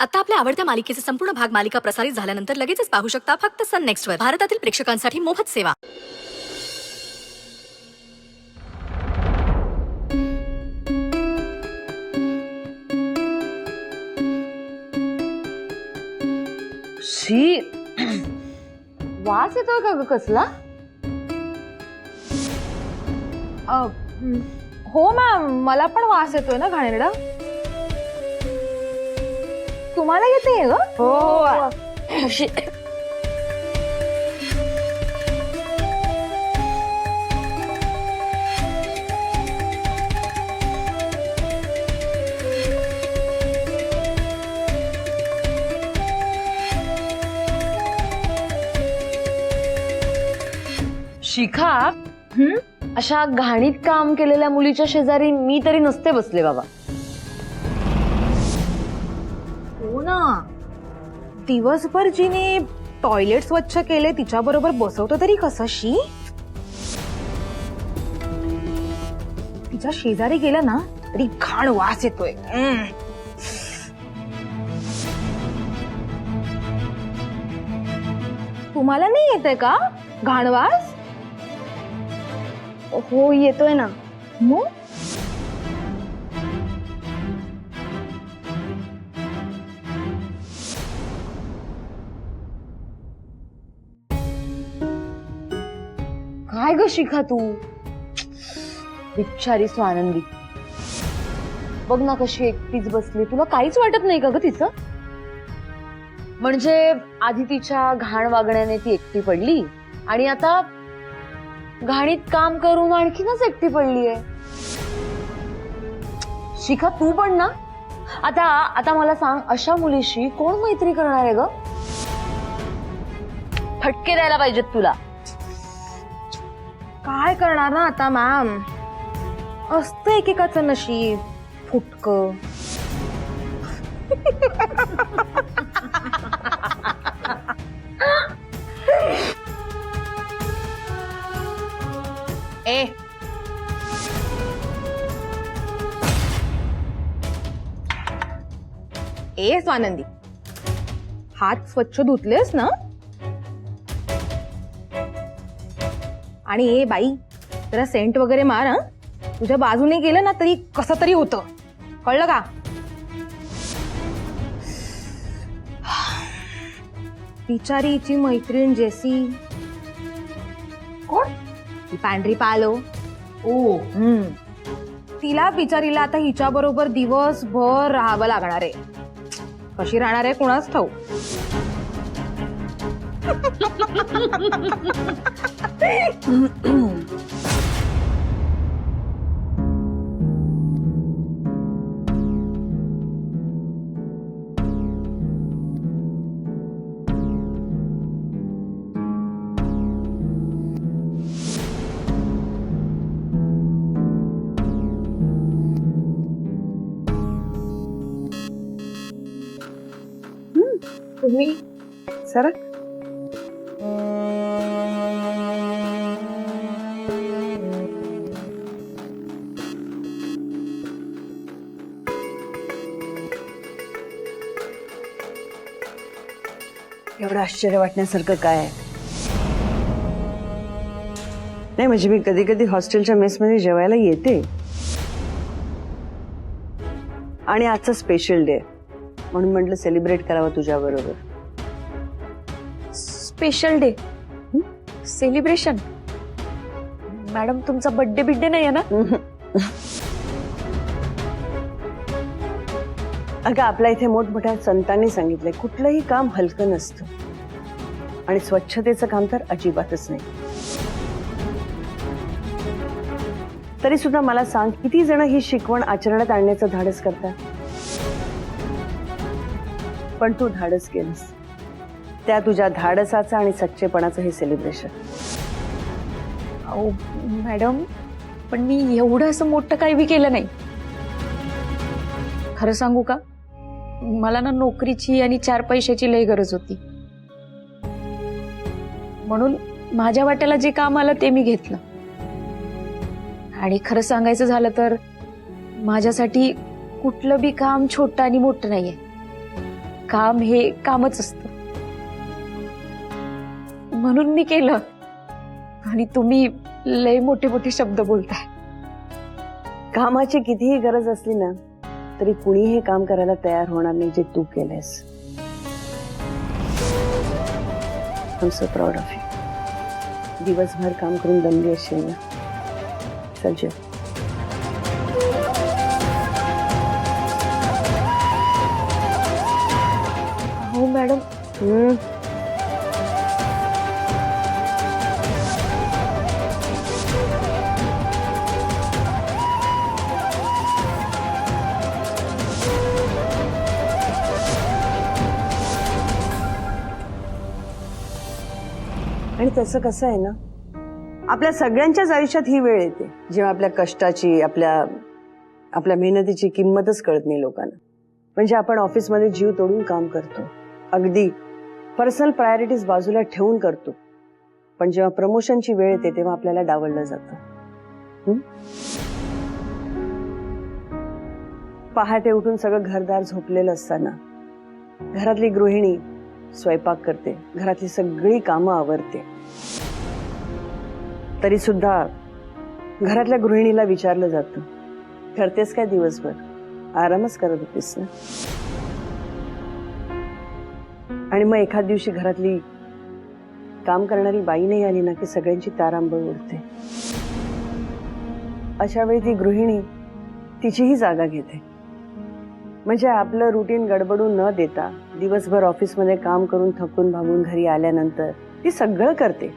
आता आपल्या आवडत्या मालिकेचे संपूर्ण भाग मालिका प्रसारित झाल्यानंतर लगेचच पाहू शकता फक्त सन नेक्स्ट वर. भारतातील प्रेक्षकांसाठी मोफत सेवा. शी, वास येतोय का ग कसला? हो मॅम, मला पण वास येतोय ना घाणेरडा. तुम्हाला येते ग? हो. शिखा, अशा घाणीत काम केलेल्या मुलीच्या शेजारी मी तरी नसते बसले बाबा. हो ना, दिवसभर जिने टॉयलेट स्वच्छ केले तिच्या बरोबर बसवतो तरी कसं? शी, तिच्या शेजारी गेलं ना तरी घाण वास येतोय. तुम्हाला नाही येतंय का घाण वास? हो, येतोय ना. मग काय ग शिखा तू, बिचारी स्वानंदी बघ ना कशी एकटीच बसली. तुला काहीच वाटत नाही का ग तिचं? म्हणजे आधी तिच्या घाण वागण्याने ती एकटी पडली आणि आता घाणीत काम करून आणखीनच एकटी पडलीये. शिखा तू पण ना, आता आता मला सांग, अशा मुलीशी कोण मैत्री करणार आहे ग? फटके द्यायला पाहिजेत तुला. काय करणार ना आता मॅम, असतं एकेकाचं नशीब फुटकं. ए स्वानंदी, हात स्वच्छ धुतलेस ना? आणि ए बाई, जरा सेंट वगैरे मार. हं, तुझ्या बाजूने गेलं ना तरी कसं तरी होतं, कळलं का? बिचारीची मैत्रीण जेसी. कोण? ती पांढरी पालो. ओ, तिला बिचारीला आता हिच्या बरोबर दिवसभर राहावं लागणार आहे. कशी राहणार आहे कुणाच ठाऊक. तुम्ही सर एवढं आश्चर्य वाटण्यासारखं काय आहे? नाही म्हणजे मी कधी कधी हॉस्टेलच्या मेसमध्ये जेवायला येते आणि आजचा स्पेशल डे म्हणून म्हटलं सेलिब्रेट करावं तुझ्या बरोबर. Special day, celebration. मॅडम तुमचा बर्थडे बिड्डे नाही आहे ना? अगं आपल्या इथे मोठमोठ्या संतांनी सांगितलंय कुठलंही काम हलकं नसतं आणि स्वच्छतेचं काम तर अजिबातच नाही. तरी सुद्धा मला सांग, किती जण ही शिकवण आचरणात आणण्याचं धाडस करतात? पण तू धाडस केलंस. त्या तुझ्या धाडसाचं आणि सच्चेपणाचं हे सेलिब्रेशन. अहो मॅडम, पण मी एवढं असं मोठं काही बी केलं नाही. खरं सांगू का, मला ना नोकरीची आणि 4 पैशाची लय गरज होती, म्हणून माझ्या वाट्याला जे काम आलं ते मी घेतलं. आणि खरं सांगायचं झालं तर माझ्यासाठी कुठलं बी काम छोटं आणि मोठं नाहीये. काम हे कामच असतं, म्हणून मी केलं. आणि तुम्ही लय मोठे मोठे शब्द बोलताय. कामाची कितीही गरज असली ना तरी कुणी हे काम करायला तयार होणार नाही जे तू केलंयस. I am so proud of you. दिवसभर काम करून दमली असेल ना. चल जेव. हो मॅडम. आणि तसं कसं आहे ना, आपल्या सगळ्यांच्याच आयुष्यात ही वेळ येते जेव्हा आपल्या कष्टाची आपल्या मेहनतीची किंमतच कळत नाही लोकांना. म्हणजे आपण ऑफिसमध्ये जीव तोडून काम करतो, अगदी पर्सनल प्रायोरिटीज बाजूला ठेवून करतो, पण जेव्हा प्रमोशनची वेळ येते तेव्हा आपल्याला डावललं जातं. पहाटे उठून सगळं घरदार झोपलेलं असताना घरातली गृहिणी स्वयंपाक करते, घरातली सगळी कामं आवरते, तरी सुद्धा घरातल्या गृहिणीला विचारलं जातं, करतेस काय दिवसभर? आरामच करत होतीस ना. आणि मग एखाद दिवशी घरातली काम करणारी बाई नाही आली ना की सगळ्यांची तारांबळ उडते. अशा वेळी ती गृहिणी तिचीही जागा घेते. म्हणजे आपलं रुटीन गडबडून न देता दिवसभर ऑफिसमध्ये काम करून थकून भागून घरी आल्यानंतर ती सगळं करते,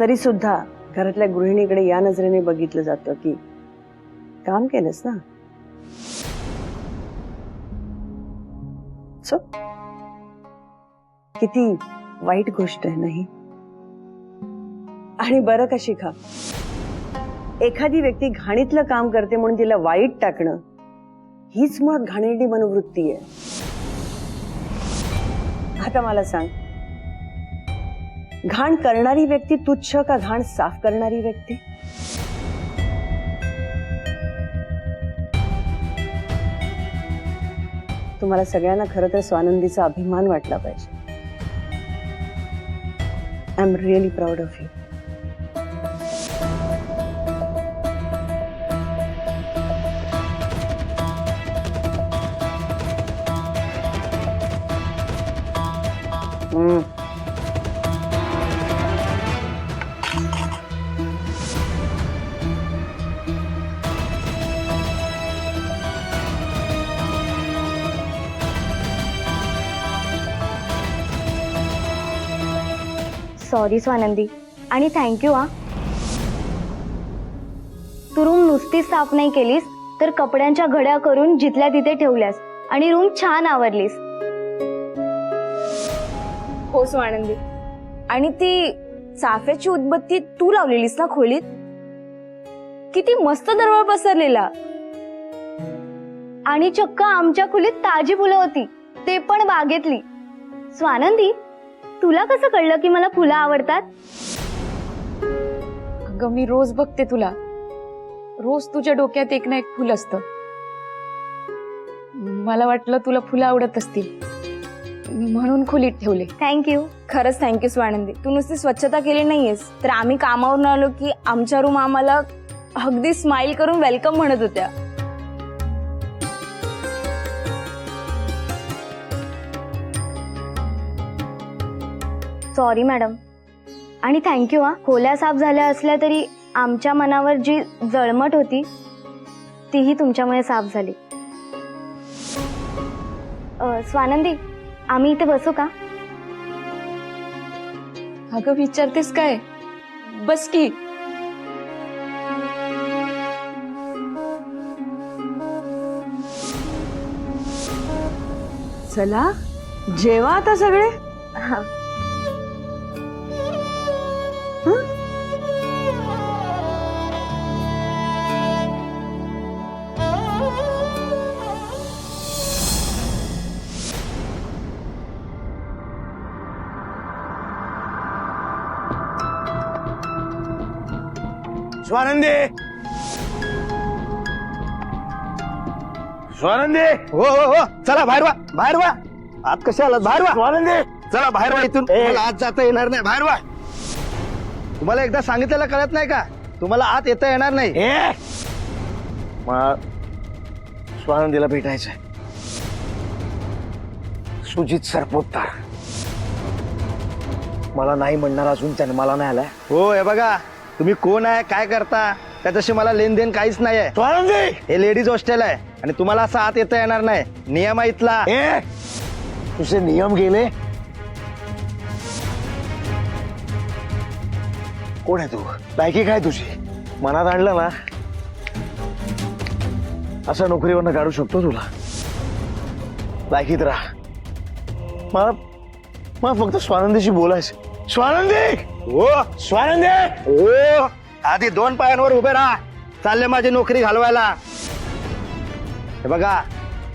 तरी सुद्धा घरातल्या गृहिणीकडे या नजरेने बघितलं जातं की काम केलंस ना. सो किती वाईट गोष्ट आहे नाही. आणि बरं का शिखा, एखादी व्यक्ती घाणीतलं काम करते म्हणून तिला वाईट टाकणं हीच मुळात घाणेरडी मनोवृत्ती आहे. आता मला सांग, घाण करणारी व्यक्ती तुच्छ का घाण साफ करणारी व्यक्ती? तुम्हाला सगळ्यांना खरं तर स्वानंदीचा अभिमान वाटला पाहिजे. I am really proud of you. Sorry Swanandi, आणि थँक्यू हा. तू रूम नुसतीच साफ नाही केलीस तर कपड्यांच्या घड्या करून जिथल्या तिथे ठेवल्यास आणि रूम छान आवरलीस. हो स्वानंदी, आणि ती चाफ्याची उदबत्ती तू लावलेलीस ना खोलीत? किती मस्त दरवळ पसरलेला. आणि चक्क आमच्या खोलीत ताजी फुलं होती, ते पण बागेतली. स्वानंदी, तुला कसं कळलं की मला फुलं आवडतात? अगं मी रोज बघते तुला, रोज तुझ्या डोक्यात एक ना एक फुल असतं. मला वाटलं तुला फुलं आवडत असतील म्हणून खोलीत ठेवले. थँक्यू. खरंच थँक्यू स्वानंदी. तू नुसती स्वच्छता केली नाहीयेस तर आम्ही कामावरून आलो की आमच्या रूम आम्हाला अगदी स्माइल करून वेलकम म्हणत होत्या. सॉरी मॅडम, आणि थँक्यू हा. खोल्या साफ झाल्या असल्या तरी आमच्या मनावर जी जळमट होती तीही तुमच्यामुळे साफ झाली. स्वानंदी, आम्ही इथे बसू का? अगं विचारतेस काय, बस की. चला जेवा आता सगळे. हा. स्वानंदी, स्वानंदी हो हो हो चला बाहेर वा बाहेर वा आत कशा आलात बाहेर वा स्वानंदी चला बाहेर वा इथून मला आत जाता येणार नाही बाहेर वा तुम्हाला एकदा सांगितलेलं कळत नाही का तुम्हाला आत येता येणार नाही स्वानंदीला भेटायचंय सुजित सरपोतदार मला नाही म्हणणार अजून त्याने मला नाही आलाय हो हे बघा तुम्ही कोण आहे काय करता त्याच्याशी मला लेनदेन काहीच नाही आहे हे लेडीज हॉस्टेल आहे आणि तुम्हाला असं आत येता येणार नाही नियम आहे इथला तुझे नियम गेले कोण आहे तू लायकी काय तुझी मनात आणलं ना असं नोकरीवरनं काढू शकतो तुला लायकीत राहा मला फक्त स्वानंदीशी बोलायचं स्वानंदी हो स्वानंदी हो आधी 2 पायांवर उभे राहा चालले माझी नोकरी घालवायला हे बघा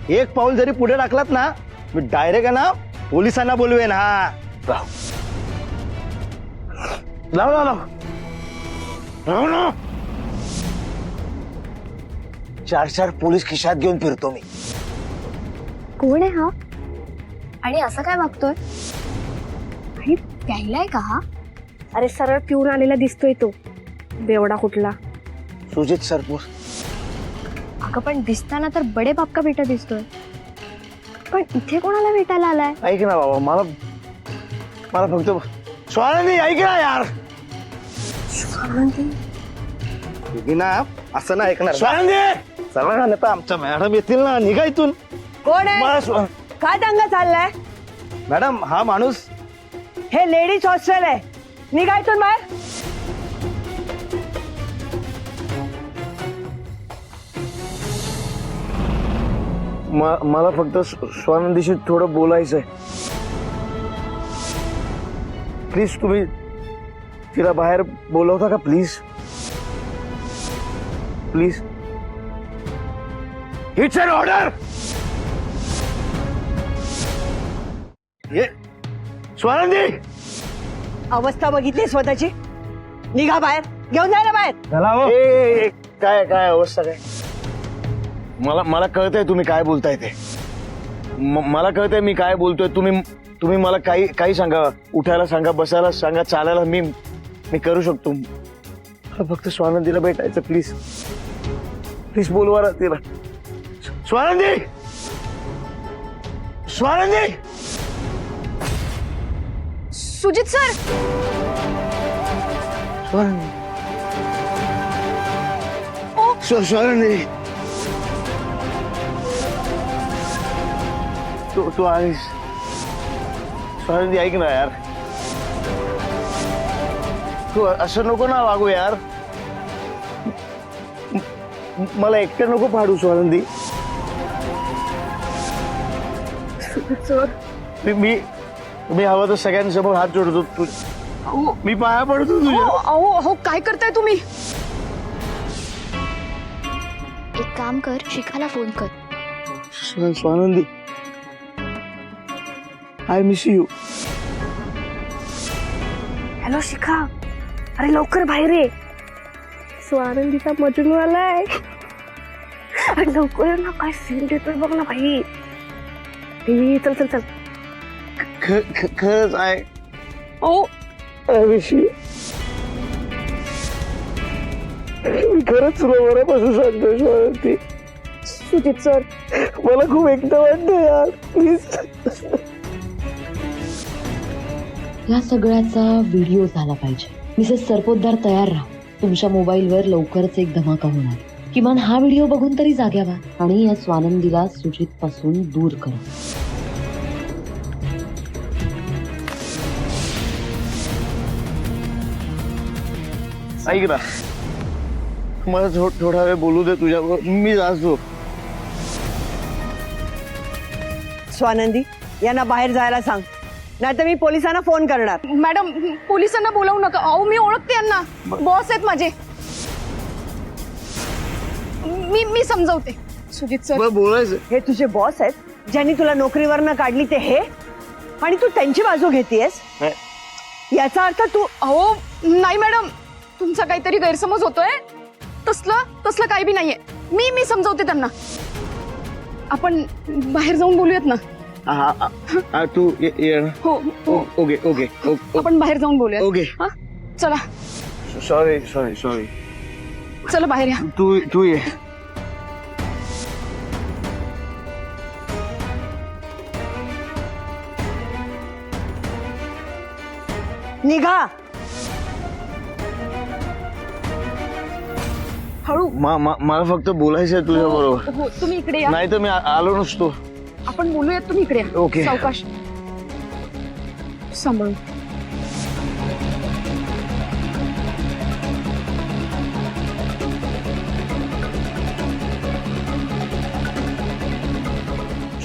एक पाऊल जरी पुढे टाकलात ना मी डायरेक्ट आहे ना पोलिसांना बोलवेन हा लाव लाव लाव लाव ना 4 पोलीस खिशात घेऊन फिरतो मी कोण आहे हा आणि असं काय वागतोय आणि प्यायलाय का हा अरे सरळ पिऊन आलेला दिसतोय तो बेवडा कुठला. सुजित सरपूर अगं पण दिसताना तर बडे बाप का बेटा दिसतोय पण इथे कोणाला भेटायला आलाय ऐक ना बाबा मला फक्त स्वानंदी ऐक ना यार तुम्ही ना असं ना ऐकणार स्वानंदी चला ना आता आमच्या मॅडम येतील ना निघा इथून कोण आहे काय दंगा चाललाय मॅडम हा माणूस हे लेडीज हॉस्टेल आहे निघायतून बाहेर मला फक्त स्वानंदीशी थोडं बोलायचंय प्लीज तुम्ही तिला बाहेर बोलवता का please please it's an order Swanandi अवस्था बघितली स्वतःची निघा बाहेर घेऊन जायला बाहेर चला काय अवस्था काय मला कळतंय तुम्ही काय बोलताय ते मला कळतंय मी काय बोलतोय तुम्ही मला काही सांगा उठायला सांगा बसायला सांगा चालायला मी करू शकतो मला फक्त स्वानंदीला भेटायचं प्लीज प्लीज बोलवा ना तिला स्वानंदी स्वानंदी सुजित सर स्वानंदी स्वानंदी तू आहेस स्वानंदी ऐक ना यार तू असं नको ना वागू यार मला एकटं नको पाडू स्वानंदी मी हवं तर सगळ्यांसमोर हात जोडतो तू मी पाया पडतो तुझ्या अहो काय करताय तुम्ही. एक काम कर शिखाला फोन कर Swanandi I miss you hello Shikha अरे लवकर बाहेर ये स्वानंदीचा मजनू आलाय अरे लवकर ना काय सीन देतोय बघ ना भाई चल चल चल खरंच आहे ओ आय मिस यू मी खरंच तुला बरोबर सांगतोय स्वानंदी सुजित सर मला खूप एकटं वाटतं यार प्लीज या सगळ्याचा व्हिडिओ झाला पाहिजे. मिसेस सरपोतदार तयार राहा. तुमच्या मोबाईलवर लवकरच एक धमाका होणार. किमान हा व्हिडिओ बघून तरी जाग्या व्हा आणि या स्वानंदीला सुजित पासून दूर करा. ऐक ना मला थोडा वेळ बोलू दे तुझ्याबरोबर मी जातो. स्वानंदी यांना बाहेर जायला सांग नाहीतर मी पोलिसांना फोन करणार. मॅडम पोलिसांना बोलावू नका अहो मी ओळखते यांना बॉस आहेत माझे मी समजवते. सुजित सर बोलायचं हे तुझे बॉस आहेत ज्यांनी तुला नोकरीवरनं काढली ते हे आणि तू त्यांची बाजू घेतेयस याचा अर्थ तू अहो नाही मॅडम तुमचा काहीतरी गैरसमज होतोय तसलं काही बी नाहीये मी समजवते त्यांना. आपण बाहेर जाऊन बोलूयात ना. तू ये ना. हो हो ओके आपण बाहेर जाऊन बोलूयात. ओके. हा चला सॉरी चला बाहेर या. तू ये. निघा. हळू. मला फक्त बोलायचंय तुझ्या बरोबर. हो तुम्ही इकडे या. नाही तर मी आलो नसतो. आपण बोलूयात, तुम्ही इकडे या. ओके. सावकाश सांभाळून.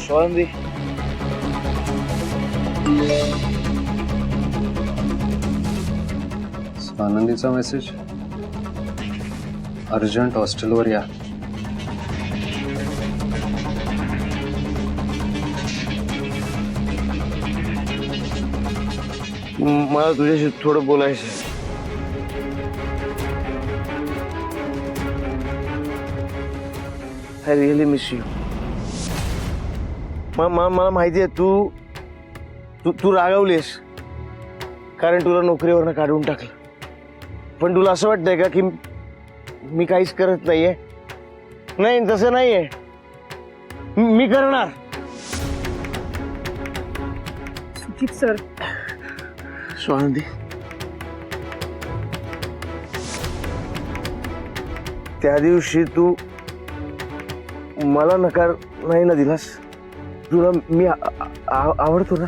स्वानंदी स्वानंदीचा मेसेज. अर्जंट हॉस्टेलवर या. मला तुझ्याशी थोडं बोलायचं. I really miss you. मला माहिती आहे तू तू तू रागावलीस कारण तुला नोकरीवरनं काढून टाकलं. पण तुला असं वाटतंय का की मी काहीच करत नाहीये? नाही, तसं नाहीये. मी करणार. सुजित सर. स्वानंदी त्या दिवशी तू मला नकार नाही ना दिलास. तुला मी आवडतो ना.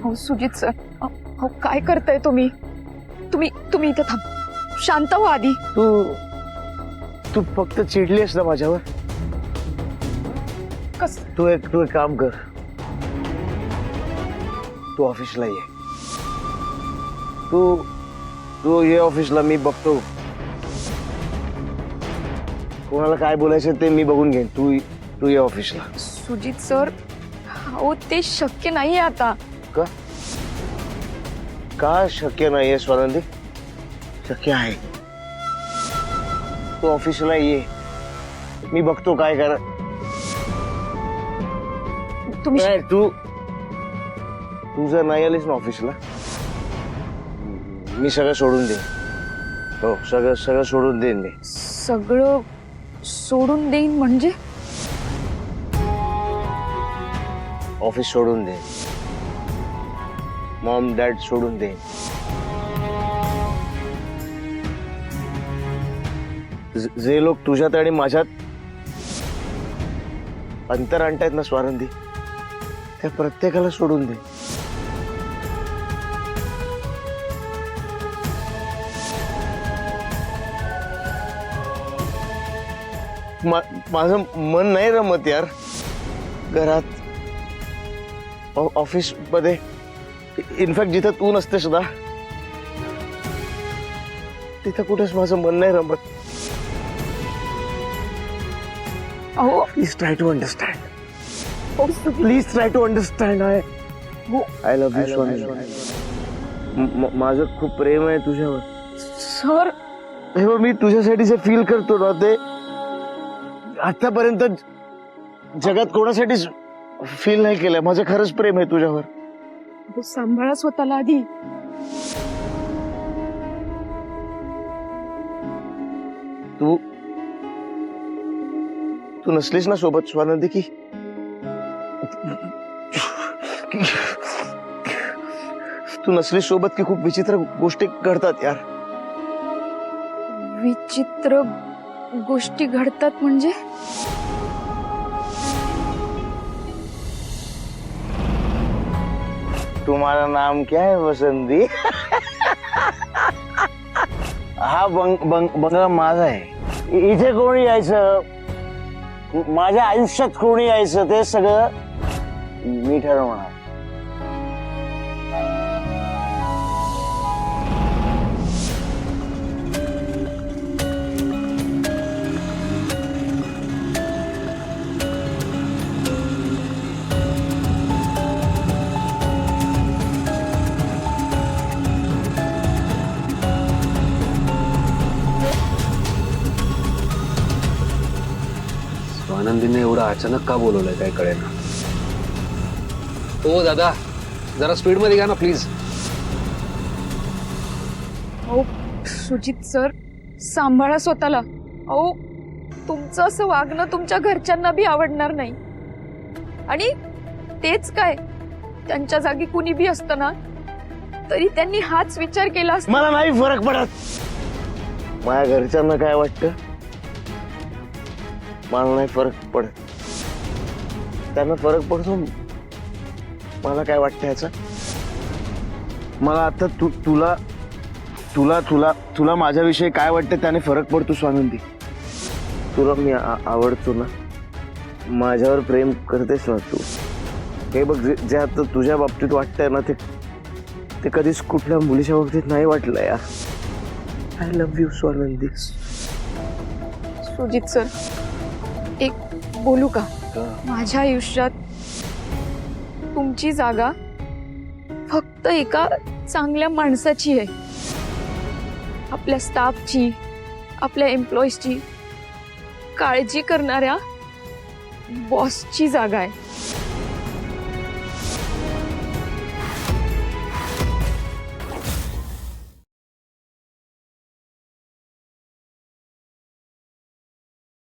हो सुजित सर. हो काय करताय तुम्ही? तुम्ही इथे थांब. शांत व्हा आधी. तू फक्त चिडलीस ना माझ्यावर. कस तू एक काम कर. तू ऑफिसला ये. तू ये ऑफिसला. मी बघतो कोणाला काय बोलायचं ते मी बघून घेईन. तू ये ऑफिसला. सुजित सर हो ते शक्य नाहीये आता. का शक्य नाहीये स्वानंदी? शक्य आहे. तू ऑफिसला ये. मी बघतो काय कर. तुम्ही नाही, तू जर नाही आलीस ना ऑफिसला मी सगळं सोडून देईन. हो सगळं सोडून देईन मी. सगळं सोडून देईन म्हणजे? ऑफिस सोडून देईन. मॉम डॅड सोडून देईन. जे लोक तुझ्यात आणि माझ्यात अंतर आणतायत ना स्वानंदी त्या प्रत्येकाला सोडून दे. माझं मन नाही रमत यार घरात, ऑफिस मध्ये. इनफॅक्ट जिथं तू नसते सुद्धा तिथं कुठेच माझं मन नाही रमत. अहो प्लीज ट्राय टू अंडरस्टँड. हो, Sujit. Please try to understand. हो. I love you Swanandi. माझं खूप प्रेम आहे तुझ्यावर. सर हे बघ, मी तुझ्यासाठी जे फील करतो ना ते आतापर्यंत जगात कोणासाठी फील नाही केलंय. माझं खरंच प्रेम आहे तुझ्यावर. हो, सांभाळा स्वतःला आधी. तू नसलीस ना सोबत स्वानंदी की तू नसलीस सोबत की खूप विचित्र गोष्टी घडतात यार. विचित्र गोष्टी घडतात म्हणजे? तुम्हारा नाम क्या है वसंती? हा बंगला माझा आहे. इथे कोणी यायचं, माझ्या आयुष्यात कोणी यायचं ते सगळं मी ठरवणार. आनंदीने एवढं अचानक का बोलवलंय काय कळेना. ओ दादा, जरा स्पीड मध्ये घ्या ना प्लीज. अहो सुजित सर, सांभाळा स्वतःला. अहो तुमचं असं वागणं तुमच्या घरच्यांना बी आवडणार नाही. आणि तेच काय, त्यांच्या जागी कुणी बी असतं ना तरी त्यांनी हाच विचार केला असता. मला नाही फरक पडत माझ्या घरच्यांना काय वाटतं. मला नाही फरक पडत, त्यांना फरक पडतो. मला काय वाटतं याचा. मला आता तुला तुला तुला तुला माझ्याविषयी काय वाटतं त्याने फरक पडतो स्वानंदी. तुला मी आवडतो ना, माझ्यावर प्रेम करतेस ना तू. हे बघ, जे आता तुझ्या बाबतीत वाटतंय ना ते कधीच कुठल्या मुलीच्या बाबतीत नाही वाटलं यार. I love you Swanandi. Sujit sir, एक बोलू का? माझ्या आयुष्यात तुमची जागा फक्त एका चांगल्या माणसाची आहे. आपल्या स्टाफची, आपल्या एम्प्लॉईजची काळजी करणाऱ्या बॉसची जागा आहे.